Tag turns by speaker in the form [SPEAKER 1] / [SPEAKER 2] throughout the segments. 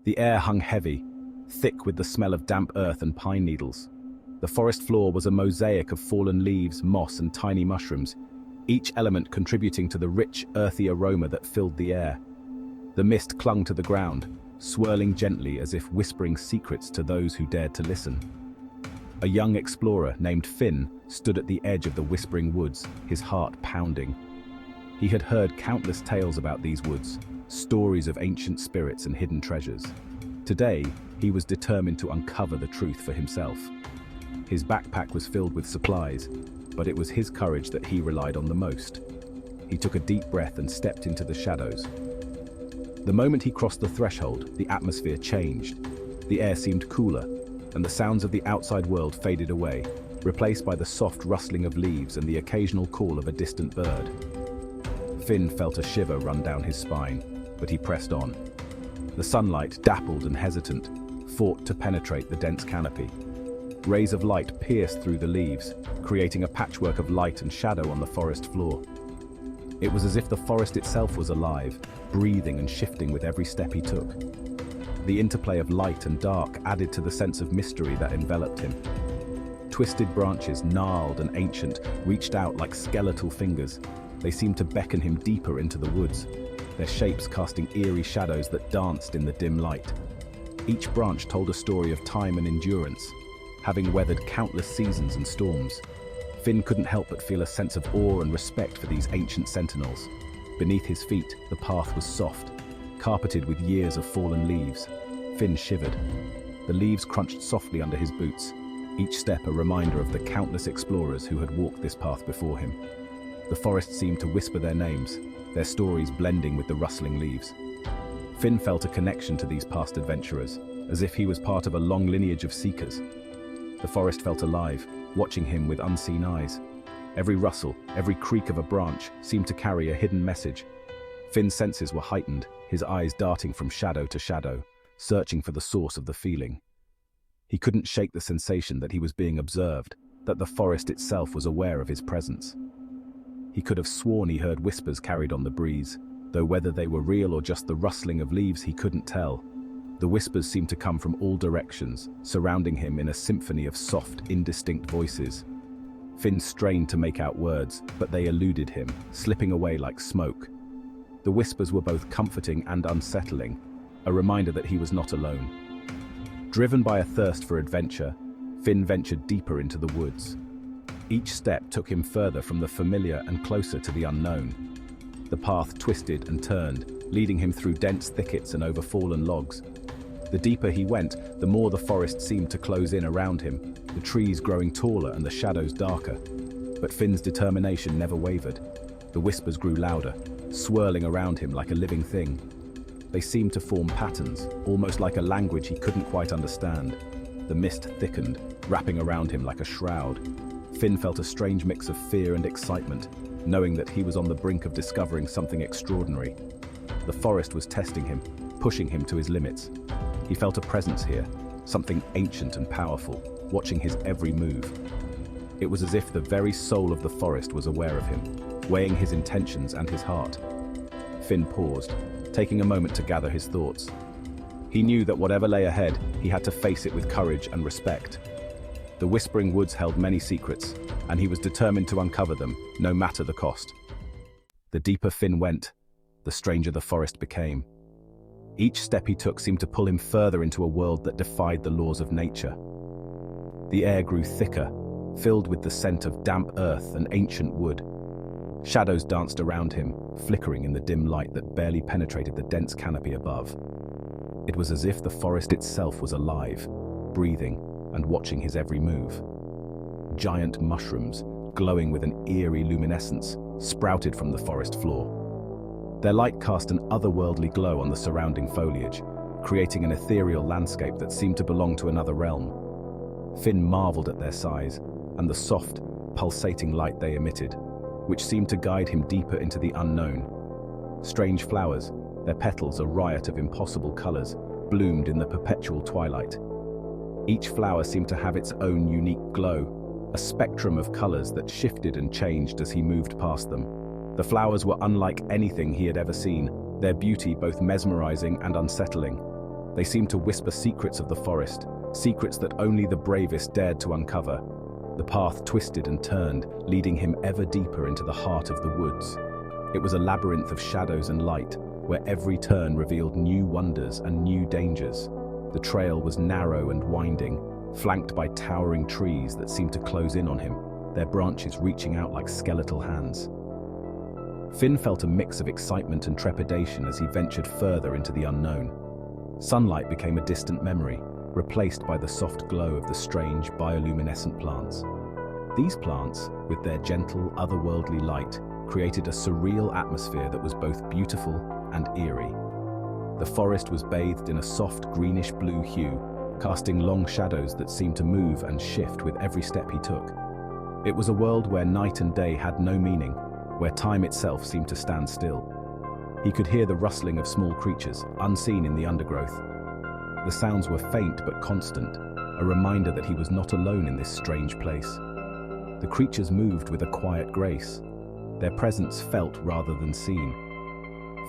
[SPEAKER 1] The air hung heavy, thick with the smell of damp earth and pine needles. The forest floor was a mosaic of fallen leaves, moss, and tiny mushrooms, each element contributing to the rich, earthy aroma that filled the air. The mist clung to the ground, swirling gently as if whispering secrets to those who dared to listen. A young explorer named Finn stood at the edge of the whispering woods, his heart pounding. He had heard countless tales about these woods, stories of ancient spirits and hidden treasures. Today, he was determined to uncover the truth for himself. His backpack was filled with supplies, but it was his courage that he relied on the most. He took a deep breath and stepped into the shadows. The moment he crossed the threshold, the atmosphere changed. The air seemed cooler, and the sounds of the outside world faded away, replaced by the soft rustling of leaves and the occasional call of a distant bird. Finn felt a shiver run down his spine, but he pressed on. The sunlight, dappled and hesitant, fought to penetrate the dense canopy. Rays of light pierced through the leaves, creating a patchwork of light and shadow on the forest floor. It was as if the forest itself was alive, breathing and shifting with every step he took. The interplay of light and dark added to the sense of mystery that enveloped him. Twisted branches, gnarled and ancient, reached out like skeletal fingers. They seemed to beckon him deeper into the woods, their shapes casting eerie shadows that danced in the dim light. Each branch told a story of time and endurance, having weathered countless seasons and storms. Finn couldn't help but feel a sense of awe and respect for these ancient sentinels. Beneath his feet, the path was soft, carpeted with years of fallen leaves. Finn shivered. The leaves crunched softly under his boots, each step a reminder of the countless explorers who had walked this path before him. The forest seemed to whisper their names, their stories blending with the rustling leaves. Finn felt a connection to these past adventurers, as if he was part of a long lineage of seekers. The forest felt alive, watching him with unseen eyes. Every rustle, every creak of a branch seemed to carry a hidden message. Finn's senses were heightened, his eyes darting from shadow to shadow, searching for the source of the feeling. He couldn't shake the sensation that he was being observed, that the forest itself was aware of his presence. He could have sworn he heard whispers carried on the breeze, though whether they were real or just the rustling of leaves he couldn't tell. The whispers seemed to come from all directions, surrounding him in a symphony of soft, indistinct voices. Finn strained to make out words, but they eluded him, slipping away like smoke. The whispers were both comforting and unsettling, a reminder that he was not alone. Driven by a thirst for adventure, Finn ventured deeper into the woods. Each step took him further from the familiar and closer to the unknown. The path twisted and turned, leading him through dense thickets and over fallen logs. The deeper he went, the more the forest seemed to close in around him, the trees growing taller and the shadows darker. But Finn's determination never wavered. The whispers grew louder, swirling around him like a living thing. They seemed to form patterns, almost like a language he couldn't quite understand. The mist thickened, wrapping around him like a shroud. Finn felt a strange mix of fear and excitement, knowing that he was on the brink of discovering something extraordinary. The forest was testing him, pushing him to his limits. He felt a presence here, something ancient and powerful, watching his every move. It was as if the very soul of the forest was aware of him, weighing his intentions and his heart. Finn paused, taking a moment to gather his thoughts. He knew that whatever lay ahead, he had to face it with courage and respect. The Whispering Woods held many secrets, and he was determined to uncover them, no matter the cost. The deeper Finn went, the stranger the forest became. Each step he took seemed to pull him further into a world that defied the laws of nature. The air grew thicker, filled with the scent of damp earth and ancient wood. Shadows danced around him, flickering in the dim light that barely penetrated the dense canopy above. It was as if the forest itself was alive, breathing, and watching his every move. Giant mushrooms, glowing with an eerie luminescence, sprouted from the forest floor. Their light cast an otherworldly glow on the surrounding foliage, creating an ethereal landscape that seemed to belong to another realm. Finn marveled at their size and the soft, pulsating light they emitted, which seemed to guide him deeper into the unknown. Strange flowers, their petals a riot of impossible colors, bloomed in the perpetual twilight. Each flower seemed to have its own unique glow, a spectrum of colors that shifted and changed as he moved past them. The flowers were unlike anything he had ever seen, their beauty both mesmerizing and unsettling. They seemed to whisper secrets of the forest, secrets that only the bravest dared to uncover. The path twisted and turned, leading him ever deeper into the heart of the woods. It was a labyrinth of shadows and light, where every turn revealed new wonders and new dangers. The trail was narrow and winding, flanked by towering trees that seemed to close in on him, their branches reaching out like skeletal hands. Finn felt a mix of excitement and trepidation as he ventured further into the unknown. Sunlight became a distant memory, replaced by the soft glow of the strange bioluminescent plants. These plants, with their gentle, otherworldly light, created a surreal atmosphere that was both beautiful and eerie. The forest was bathed in a soft greenish-blue hue, casting long shadows that seemed to move and shift with every step he took. It was a world where night and day had no meaning, where time itself seemed to stand still. He could hear the rustling of small creatures, unseen in the undergrowth. The sounds were faint but constant, a reminder that he was not alone in this strange place. The creatures moved with a quiet grace, their presence felt rather than seen.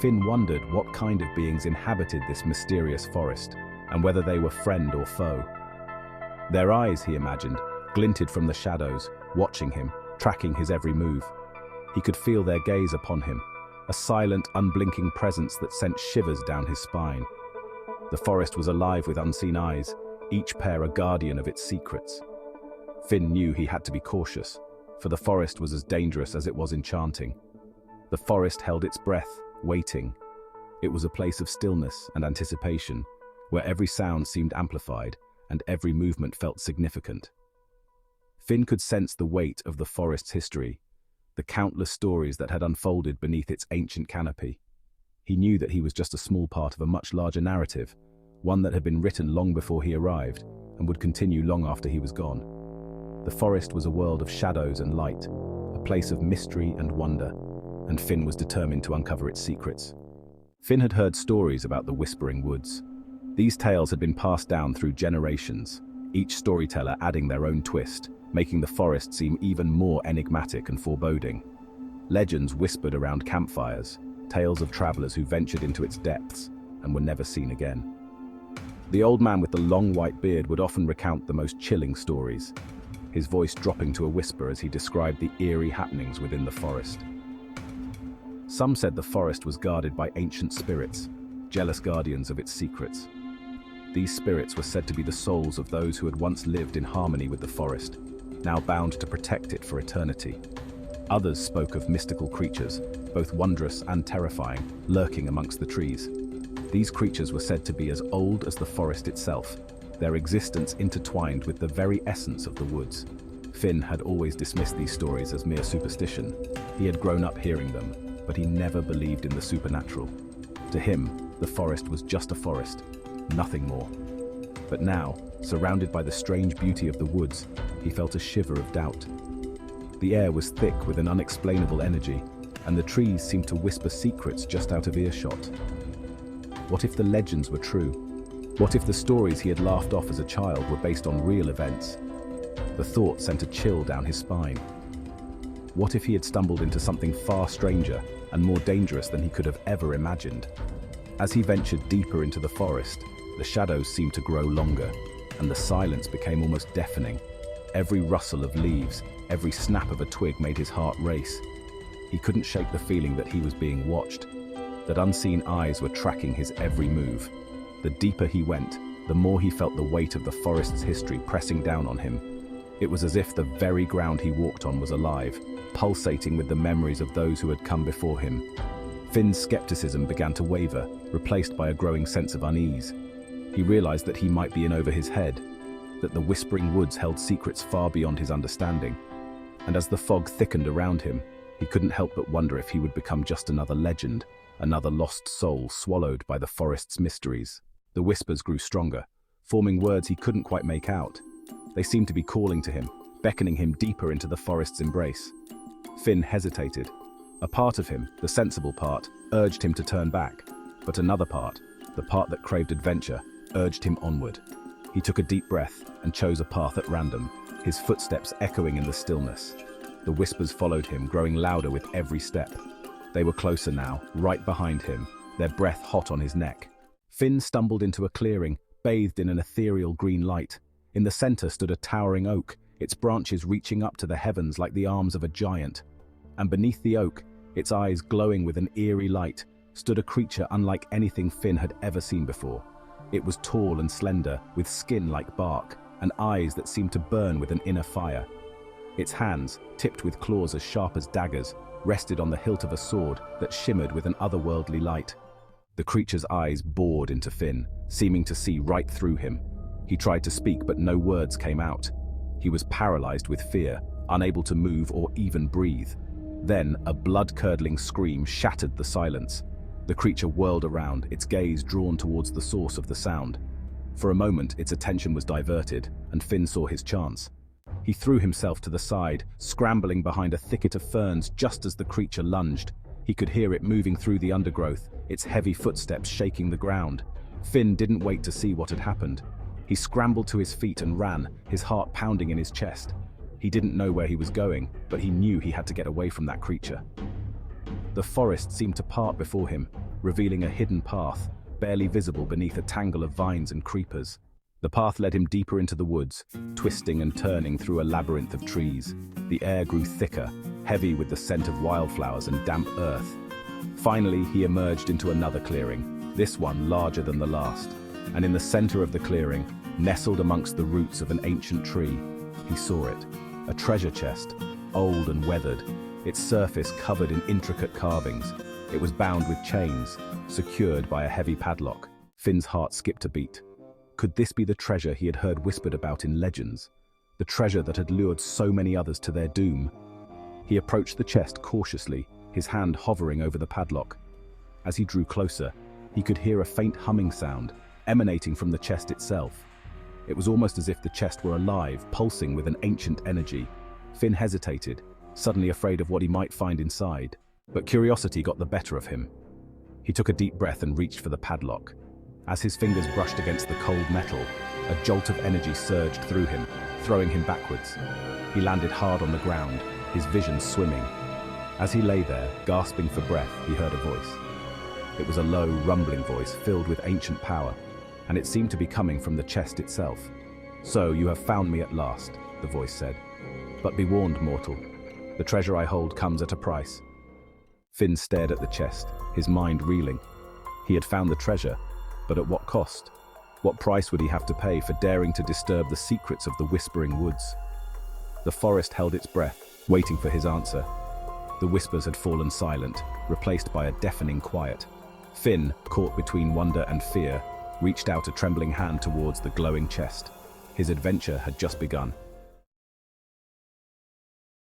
[SPEAKER 1] Finn wondered what kind of beings inhabited this mysterious forest, and whether they were friend or foe. Their eyes, he imagined, glinted from the shadows, watching him, tracking his every move. He could feel their gaze upon him, a silent, unblinking presence that sent shivers down his spine. The forest was alive with unseen eyes, each pair a guardian of its secrets. Finn knew he had to be cautious, for the forest was as dangerous as it was enchanting. The forest held its breath, waiting. It was a place of stillness and anticipation, where every sound seemed amplified and every movement felt significant. Finn could sense the weight of the forest's history, the countless stories that had unfolded beneath its ancient canopy. He knew that he was just a small part of a much larger narrative, one that had been written long before he arrived and would continue long after he was gone. The forest was a world of shadows and light, a place of mystery and wonder, and Finn was determined to uncover its secrets. Finn had heard stories about the Whispering Woods. These tales had been passed down through generations, each storyteller adding their own twist, making the forest seem even more enigmatic and foreboding. Legends whispered around campfires, tales of travelers who ventured into its depths and were never seen again. The old man with the long white beard would often recount the most chilling stories, his voice dropping to a whisper as he described the eerie happenings within the forest. Some said the forest was guarded by ancient spirits, jealous guardians of its secrets. These spirits were said to be the souls of those who had once lived in harmony with the forest, now bound to protect it for eternity. Others spoke of mystical creatures, both wondrous and terrifying, lurking amongst the trees. These creatures were said to be as old as the forest itself, their existence intertwined with the very essence of the woods. Finn had always dismissed these stories as mere superstition. He had grown up hearing them, but he never believed in the supernatural. To him, the forest was just a forest, nothing more. But now, surrounded by the strange beauty of the woods, he felt a shiver of doubt. The air was thick with an unexplainable energy, and the trees seemed to whisper secrets just out of earshot. What if the legends were true? What if the stories he had laughed off as a child were based on real events? The thought sent a chill down his spine. What if he had stumbled into something far stranger and more dangerous than he could have ever imagined? As he ventured deeper into the forest, the shadows seemed to grow longer, and the silence became almost deafening. Every rustle of leaves, every snap of a twig made his heart race. He couldn't shake the feeling that he was being watched, that unseen eyes were tracking his every move. The deeper he went, the more he felt the weight of the forest's history pressing down on him. It was as if the very ground he walked on was alive, pulsating with the memories of those who had come before him. Finn's skepticism began to waver, replaced by a growing sense of unease. He realized that he might be in over his head, that the Whispering Woods held secrets far beyond his understanding. And as the fog thickened around him, he couldn't help but wonder if he would become just another legend, another lost soul swallowed by the forest's mysteries. The whispers grew stronger, forming words he couldn't quite make out. They seemed to be calling to him, beckoning him deeper into the forest's embrace. Finn hesitated. A part of him, the sensible part, urged him to turn back, but another part, the part that craved adventure, urged him onward. He took a deep breath and chose a path at random, his footsteps echoing in the stillness. The whispers followed him, growing louder with every step. They were closer now, right behind him, their breath hot on his neck. Finn stumbled into a clearing, bathed in an ethereal green light. In the center stood a towering oak, its branches reaching up to the heavens like the arms of a giant. And beneath the oak, its eyes glowing with an eerie light, stood a creature unlike anything Finn had ever seen before. It was tall and slender, with skin like bark, and eyes that seemed to burn with an inner fire. Its hands, tipped with claws as sharp as daggers, rested on the hilt of a sword that shimmered with an otherworldly light. The creature's eyes bored into Finn, seeming to see right through him. He tried to speak, but no words came out. He was paralyzed with fear, unable to move or even breathe. Then, a blood-curdling scream shattered the silence. The creature whirled around, its gaze drawn towards the source of the sound. For a moment, its attention was diverted, and Finn saw his chance. He threw himself to the side, scrambling behind a thicket of ferns just as the creature lunged. He could hear it moving through the undergrowth, its heavy footsteps shaking the ground. Finn didn't wait to see what had happened. He scrambled to his feet and ran, his heart pounding in his chest. He didn't know where he was going, but he knew he had to get away from that creature. The forest seemed to part before him, revealing a hidden path, barely visible beneath a tangle of vines and creepers. The path led him deeper into the woods, twisting and turning through a labyrinth of trees. The air grew thicker, heavy with the scent of wildflowers and damp earth. Finally, he emerged into another clearing, this one larger than the last. And in the center of the clearing, nestled amongst the roots of an ancient tree, he saw it. A treasure chest, old and weathered, its surface covered in intricate carvings. It was bound with chains, secured by a heavy padlock. Finn's heart skipped a beat. Could this be the treasure he had heard whispered about in legends? The treasure that had lured so many others to their doom? He approached the chest cautiously, his hand hovering over the padlock. As he drew closer, he could hear a faint humming sound, emanating from the chest itself. It was almost as if the chest were alive, pulsing with an ancient energy. Finn hesitated, suddenly afraid of what he might find inside. But curiosity got the better of him. He took a deep breath and reached for the padlock. As his fingers brushed against the cold metal, a jolt of energy surged through him, throwing him backwards. He landed hard on the ground, his vision swimming. As he lay there, gasping for breath, he heard a voice. It was a low, rumbling voice filled with ancient power, and it seemed to be coming from the chest itself. "So you have found me at last," the voice said. "But be warned, mortal. The treasure I hold comes at a price." Finn stared at the chest, his mind reeling. He had found the treasure, but at what cost? What price would he have to pay for daring to disturb the secrets of the Whispering Woods? The forest held its breath, waiting for his answer. The whispers had fallen silent, replaced by a deafening quiet. Finn, caught between wonder and fear, reached out a trembling hand towards the glowing chest. His adventure had just begun.